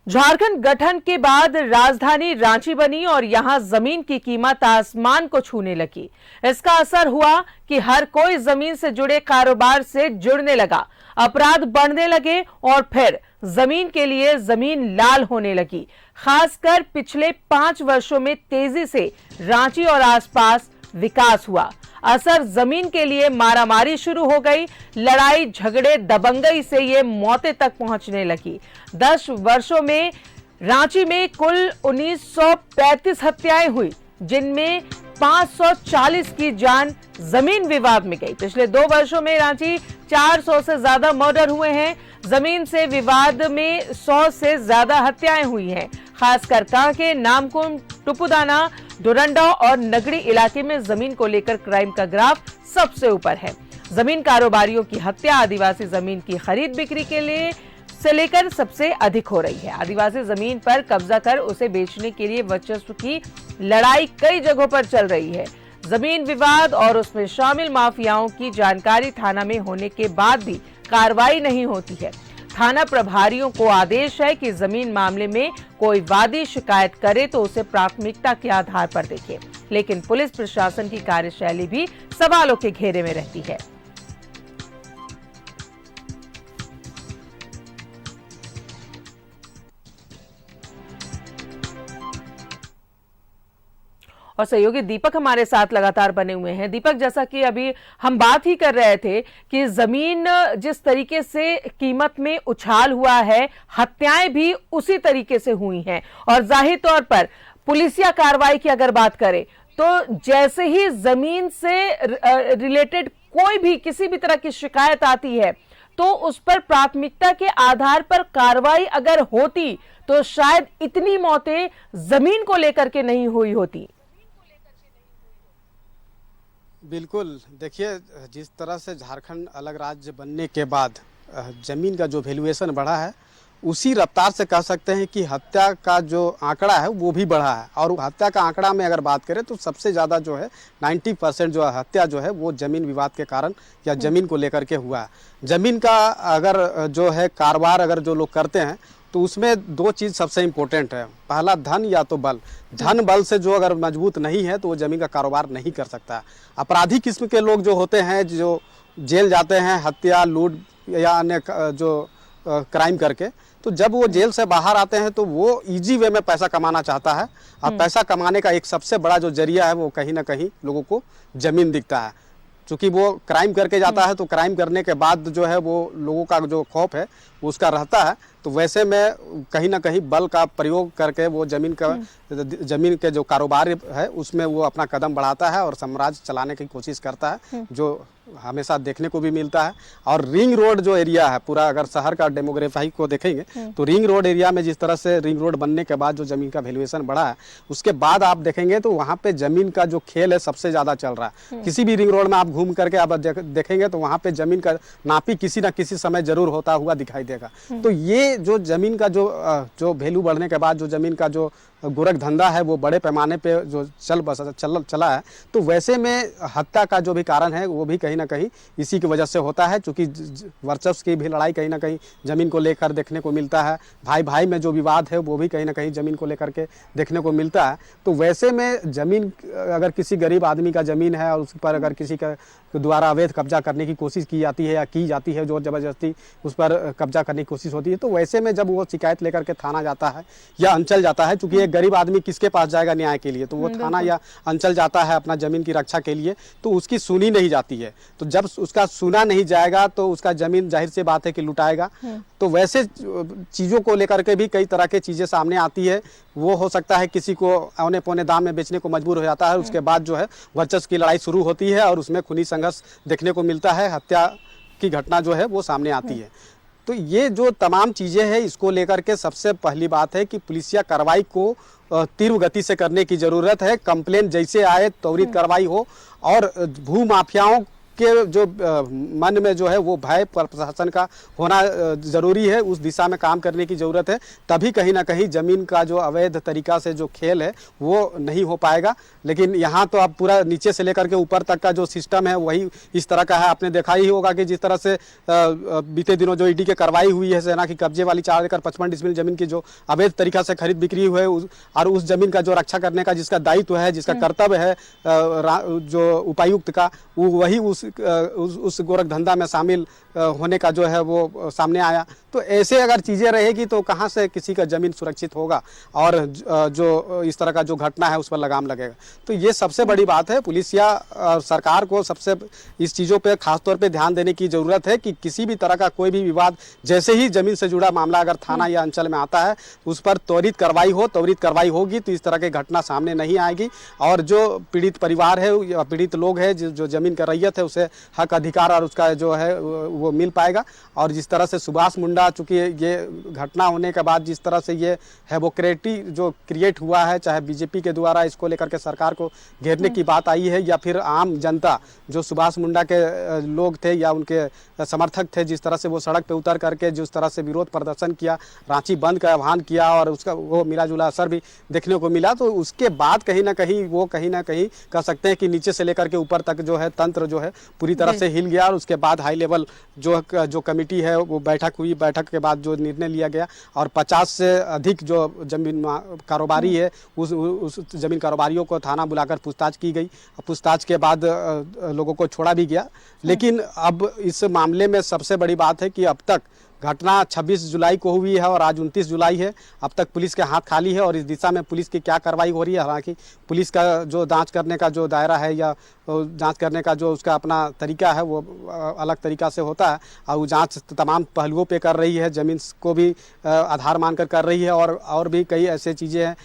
झारखंड गठन के बाद राजधानी रांची बनी और यहां जमीन की कीमत आसमान को छूने लगी। इसका असर हुआ कि हर कोई जमीन से जुड़े कारोबार से जुड़ने लगा, अपराध बढ़ने लगे और फिर जमीन के लिए जमीन लाल होने लगी। खासकर पिछले 5 वर्षों में तेजी से रांची और आसपास विकास हुआ। असर जमीन के लिए मारामारी शुरू हो गई। लड़ाई झगड़े दबंगई से ये मौतें तक पहुंचने लगी। 10 वर्षों में रांची में कुल 1935 हत्याएं हुई, जिनमें 540 की जान जमीन विवाद में गई। पिछले 2 वर्षों में रांची 400 से ज्यादा मर्डर हुए हैं। जमीन से विवाद में 100 से ज्यादा हत्याएं हुई हैं। खासकर कांके, नामकुम, टुपुदाना, डोरंडा और नगड़ी इलाके में जमीन को लेकर क्राइम का ग्राफ सबसे ऊपर है। जमीन कारोबारियों की हत्या आदिवासी जमीन की खरीद बिक्री के लिए से लेकर सबसे अधिक हो रही है। आदिवासी जमीन पर कब्जा कर उसे बेचने के लिए वर्चस्व की लड़ाई कई जगहों पर चल रही है। जमीन विवाद और उसमें शामिल माफियाओं की जानकारी थाना में होने के बाद भी कार्रवाई नहीं होती है। थाना प्रभारियों को आदेश है कि जमीन मामले में कोई वादी शिकायत करे तो उसे प्राथमिकता के आधार पर देखे, लेकिन पुलिस प्रशासन की कार्यशैली भी सवालों के घेरे में रहती है। और सहयोगी दीपक हमारे साथ लगातार बने हुए हैं। दीपक, जैसा कि अभी हम बात ही कर रहे थे कि जमीन जिस तरीके से कीमत में उछाल हुआ है, हत्याएं भी उसी तरीके से हुई हैं। और जाहिर तौर पर पुलिसिया कार्रवाई की अगर बात करें तो जैसे ही जमीन से रिलेटेड कोई भी किसी भी तरह की शिकायत आती है तो उस पर प्राथमिकता के आधार पर कार्रवाई अगर होती तो शायद इतनी मौतें जमीन को लेकर के नहीं हुई होती। बिल्कुल, देखिए, जिस तरह से झारखंड अलग राज्य बनने के बाद ज़मीन का जो वैल्यूएशन बढ़ा है, उसी रफ्तार से कह सकते हैं कि हत्या का जो आंकड़ा है वो भी बढ़ा है। और हत्या का आंकड़ा में अगर बात करें तो सबसे ज़्यादा जो है 90% जो हत्या जो है वो ज़मीन विवाद के कारण या ज़मीन को लेकर के हुआ है। ज़मीन का अगर जो है कारोबार अगर जो लोग करते हैं तो उसमें 2 चीज़ सबसे इम्पोर्टेंट है। पहला धन या तो बल। धन बल से जो अगर मजबूत नहीं है तो वो ज़मीन का कारोबार नहीं कर सकता। अपराधी किस्म के लोग जो होते हैं, जो जेल जाते हैं हत्या, लूट या अन्य जो क्राइम करके, तो जब वो जेल से बाहर आते हैं तो वो इजी वे में पैसा कमाना चाहता है। और पैसा कमाने का एक सबसे बड़ा जो जरिया है वो कहीं ना कहीं लोगों को ज़मीन दिखता है। चूँकि वो क्राइम करके जाता है तो क्राइम करने के बाद जो है वो लोगों का जो खौफ है वो उसका रहता है। तो वैसे में कहीं ना कहीं बल का प्रयोग करके वो ज़मीन के जो कारोबार है उसमें वो अपना कदम बढ़ाता है और साम्राज्य चलाने की कोशिश करता है, जो हमेशा देखने को भी मिलता है। और रिंग रोड जो एरिया है, पूरा अगर शहर का डेमोग्राफी को देखेंगे तो रिंग रोड एरिया में जिस तरह से रिंग रोड बनने के बाद जो ज़मीन का वैल्यूएशन बढ़ा है, उसके बाद आप देखेंगे तो वहाँ पे ज़मीन का जो खेल है सबसे ज़्यादा चल रहा है। किसी भी रिंग रोड में आप घूम करके आप देखेंगे तो वहाँ पे ज़मीन का नापी किसी न किसी समय जरूर होता हुआ दिखाई देगा। तो ये जो ज़मीन का जो वैल्यू बढ़ने के बाद जो ज़मीन का जो गोरख धंधा है वो बड़े पैमाने पे जो चला है, तो वैसे में हत्या का जो भी कारण है वो भी कहीं ना कहीं इसी की वजह से होता है। क्योंकि वर्चस्व की भी लड़ाई कहीं ना कहीं ज़मीन को लेकर देखने को मिलता है। भाई भाई में जो विवाद है वो भी कहीं ना कहीं ज़मीन को लेकर के देखने को मिलता है। तो वैसे में ज़मीन, अगर किसी गरीब आदमी का ज़मीन है और उस पर अगर किसी का द्वारा अवैध कब्जा करने की कोशिश की जाती है या की जाती है, जो ज़बरदस्ती उस पर कब्जा करने की कोशिश होती है, तो वैसे में जब वो शिकायत लेकर के थाना जाता है या अंचल जाता है, चूँकि एक गरीब आदमी किसके पास जाएगा न्याय के लिए, तो वो थाना या अंचल जाता है अपना ज़मीन की रक्षा के लिए, तो उसकी सुनी नहीं जाती है। तो जब उसका सुना नहीं जाएगा तो उसका ज़मीन जाहिर सी बात है कि लुटाएगा। तो वैसे चीज़ों को लेकर के भी कई तरह की चीज़ें सामने आती है। वो हो सकता है किसी को औने पौने दाम में बेचने को मजबूर हो जाता है, उसके बाद जो है वर्चस्व की लड़ाई शुरू होती है और उसमें खूनी संघर्ष देखने को मिलता है, हत्या की घटना जो है वो सामने आती है। तो ये जो तमाम चीज़ें हैं, इसको लेकर के सबसे पहली बात है कि पुलिसिया कार्रवाई को तीव्र गति से करने की ज़रूरत है। कंप्लेन जैसे आए त्वरित कार्रवाई हो और भू माफियाओं उसके जो मन में जो है वो भय प्रशासन का होना ज़रूरी है, उस दिशा में काम करने की ज़रूरत है। तभी कहीं ना कहीं ज़मीन का जो अवैध तरीका से जो खेल है वो नहीं हो पाएगा। लेकिन यहाँ तो अब पूरा नीचे से लेकर के ऊपर तक का जो सिस्टम है वही इस तरह का है। आपने देखा ही होगा कि जिस तरह से बीते दिनों जो ईडी की कार्रवाई हुई है, सेना की कब्जे वाली 4 एकड़ 55 डिसमिल जमीन की जो अवैध तरीका से खरीद बिक्री हुई है, और उस जमीन का जो रक्षा करने का जिसका दायित्व है, जिसका कर्तव्य है जो उपायुक्त का, वो वही उस गोरख धंधा में शामिल होने का जो है वो सामने आया। तो ऐसे अगर चीज़ें रहेगी तो कहाँ से किसी का ज़मीन सुरक्षित होगा और जो इस तरह का जो घटना है उस पर लगाम लगेगा। तो ये सबसे बड़ी बात है। पुलिस या सरकार को सबसे इस चीज़ों पे खासतौर पे ध्यान देने की ज़रूरत है कि किसी भी तरह का कोई भी विवाद, जैसे ही ज़मीन से जुड़ा मामला अगर थाना या अंचल में आता है उस पर त्वरित कार्रवाई होगी तो इस तरह की घटना सामने नहीं आएगी। और जो पीड़ित परिवार है या पीड़ित लोग हैं, जो ज़मीन का रैयत है, उसे हक अधिकार और उसका जो है वो मिल पाएगा। और जिस तरह से सुभाष मुंडा, चूँकि ये घटना होने के बाद जिस तरह से ये हैवोक्रेटी जो क्रिएट हुआ है, चाहे बीजेपी के द्वारा इसको लेकर के सरकार को घेरने की बात आई है या फिर आम जनता जो सुभाष मुंडा के लोग थे या उनके समर्थक थे, जिस तरह से वो सड़क पे उतर करके जिस तरह से विरोध प्रदर्शन किया, रांची बंद का आह्वान किया और उसका वो मिला जुला असर भी देखने को मिला। तो उसके बाद कहीं ना कहीं कह सकते हैं कि नीचे से लेकर के ऊपर तक जो है तंत्र जो है पूरी तरह से हिल गया। और उसके बाद हाई लेवल जो कमेटी है वो बैठक हुई, बैठक के बाद जो निर्णय लिया गया और 50 से अधिक जो जमीन कारोबारी है उस जमीन कारोबारियों को थाना बुलाकर पूछताछ की गई। पूछताछ के बाद लोगों को छोड़ा भी गया। लेकिन अब इस मामले में सबसे बड़ी बात है कि अब तक घटना 26 जुलाई को हुई है और आज 29 जुलाई है। अब तक पुलिस के हाथ खाली है और इस दिशा में पुलिस की क्या कार्रवाई हो रही है, हालांकि पुलिस का जो जांच करने का जो दायरा है या जांच करने का जो उसका अपना तरीका है वो अलग तरीका से होता है और वो जांच तमाम पहलुओं पे कर रही है, ज़मीन को भी आधार मानकर कर रही है और भी कई ऐसे चीज़ें हैं,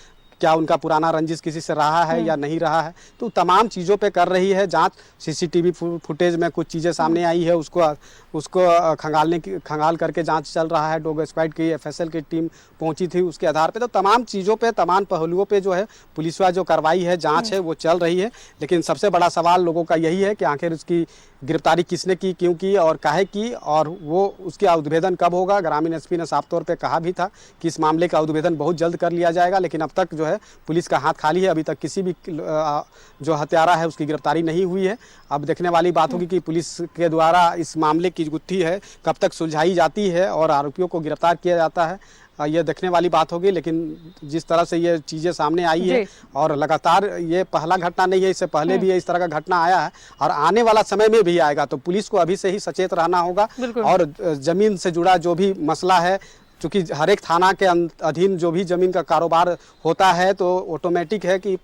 क्या उनका पुराना रंजिश किसी से रहा है या नहीं रहा है, तो तमाम चीज़ों पे कर रही है जांच। सीसीटीवी फुटेज में कुछ चीज़ें सामने आई है, उसको खंगाल करके जांच चल रहा है। डॉग स्क्वाड की एफएसएल की टीम पहुंची थी, उसके आधार पे तो तमाम चीज़ों पे, तमाम पहलुओं पे जो है पुलिस जो कार्रवाई है, जांच है, वो चल रही है। लेकिन सबसे बड़ा सवाल लोगों का यही है कि आखिर उसकी गिरफ्तारी किसने की, क्यों की और काहे की, और वो उसका उद्भेदन कब होगा। ग्रामीण एसपी ने साफ तौर पे कहा भी था कि इस मामले का उद्भेदन बहुत जल्द कर लिया जाएगा। लेकिन अब तक जो है पुलिस का हाथ खाली है, अभी तक किसी भी जो हत्यारा है उसकी गिरफ्तारी नहीं हुई है। अब देखने वाली बात होगी कि पुलिस के द्वारा इस मामले की गुत्थी है कब तक सुलझाई जाती है और आरोपियों को गिरफ्तार किया जाता है, ये देखने वाली बात होगी। लेकिन जिस तरह से ये चीज़ें सामने आई है और लगातार ये पहला घटना नहीं है, इससे पहले भी इस तरह का घटना आया है और आने वाला समय में भी आएगा। तो पुलिस को अभी से ही सचेत रहना होगा और ज़मीन से जुड़ा जो भी मसला है, चूँकि हर एक थाना के अधीन जो भी ज़मीन का कारोबार होता है तो ऑटोमेटिक है कि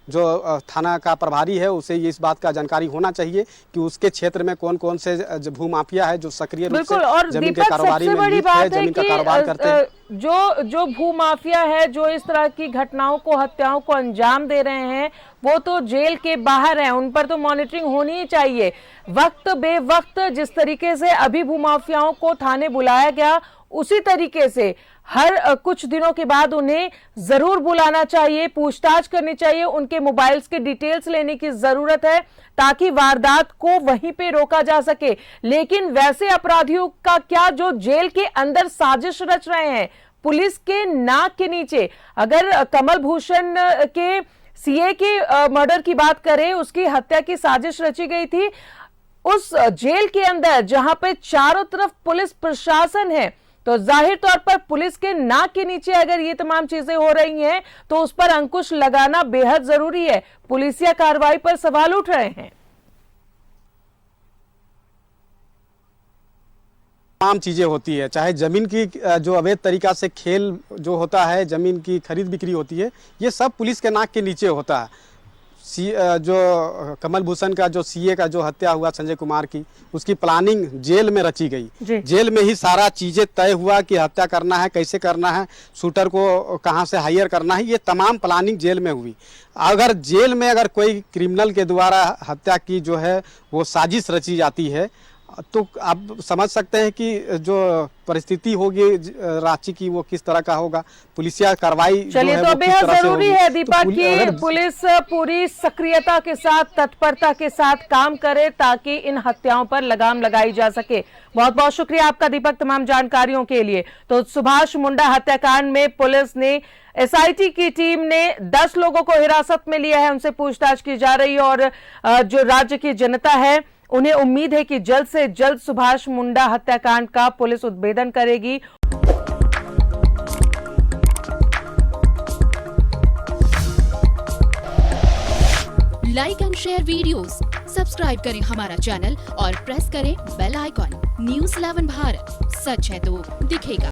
जो थाना का प्रभारी है उसे ये इस बात का जानकारी होना चाहिए कि उसके क्षेत्र में कौन कौन से भूमाफिया है जो सक्रिय रूप से जमीन के कारोबारी में लिप्त है, जमीन का कारोबार करते हैं। जो भूमाफिया है, जो इस तरह की घटनाओं को, हत्याओं को अंजाम दे रहे हैं, वो तो जेल के बाहर हैं, उन पर तो मॉनिटरिंग होनी ही चाहिए। वक्त बेवक्त जिस तरीके से अभी भूमाफियाओं को थाने बुलाया गया, उसी तरीके से हर कुछ दिनों के बाद उन्हें जरूर बुलाना चाहिए, पूछताछ करनी चाहिए, उनके मोबाइल्स के डिटेल्स लेने की जरूरत है ताकि वारदात को वहीं पे रोका जा सके। लेकिन वैसे अपराधियों का क्या जो जेल के अंदर साजिश रच रहे हैं पुलिस के नाक के नीचे। अगर कमल भूषण के सीए के मर्डर की बात करें, उसकी हत्या की साजिश रची गई थी उस जेल के अंदर जहां पे चारों तरफ पुलिस प्रशासन है, तो जाहिर तौर पर पुलिस के नाक के नीचे अगर ये तमाम चीजें हो रही हैं तो उस पर अंकुश लगाना बेहद जरूरी है। पुलिसिया कार्रवाई पर सवाल उठ रहे हैं। तमाम चीज़ें होती है, चाहे ज़मीन की जो अवैध तरीका से खेल जो होता है, ज़मीन की खरीद बिक्री होती है, ये सब पुलिस के नाक के नीचे होता है। जो कमल भूषण का जो सीए का जो हत्या हुआ संजय कुमार की, उसकी प्लानिंग जेल में रची गई। जेल में ही सारा चीज़ें तय हुआ कि हत्या करना है, कैसे करना है, शूटर को कहाँ से हायर करना है, ये तमाम प्लानिंग जेल में हुई। अगर जेल में अगर कोई क्रिमिनल के द्वारा हत्या की जो है वो साजिश रची जाती है तो आप समझ सकते हैं कि जो परिस्थिति होगी रांची की वो किस तरह का होगा। पुलिसिया कार्रवाई चलिए, तो बेहद जरूरी है दीपक कि पुलिस पूरी सक्रियता के साथ, तत्परता के साथ काम करे ताकि इन हत्याओं पर लगाम लगाई जा सके। बहुत बहुत शुक्रिया आपका दीपक, तमाम जानकारियों के लिए। तो सुभाष मुंडा हत्याकांड में पुलिस ने, एसआईटी की टीम ने 10 लोगों को हिरासत में लिया है, उनसे पूछताछ की जा रही है और जो राज्य की जनता है उन्हें उम्मीद है कि जल्द से जल्द सुभाष मुंडा हत्याकांड का पुलिस उद्भेदन करेगी। Like and share videos, subscribe करें हमारा चैनल और प्रेस करें बेल आइकॉन। न्यूज़ 11 भारत, सच है तो दिखेगा।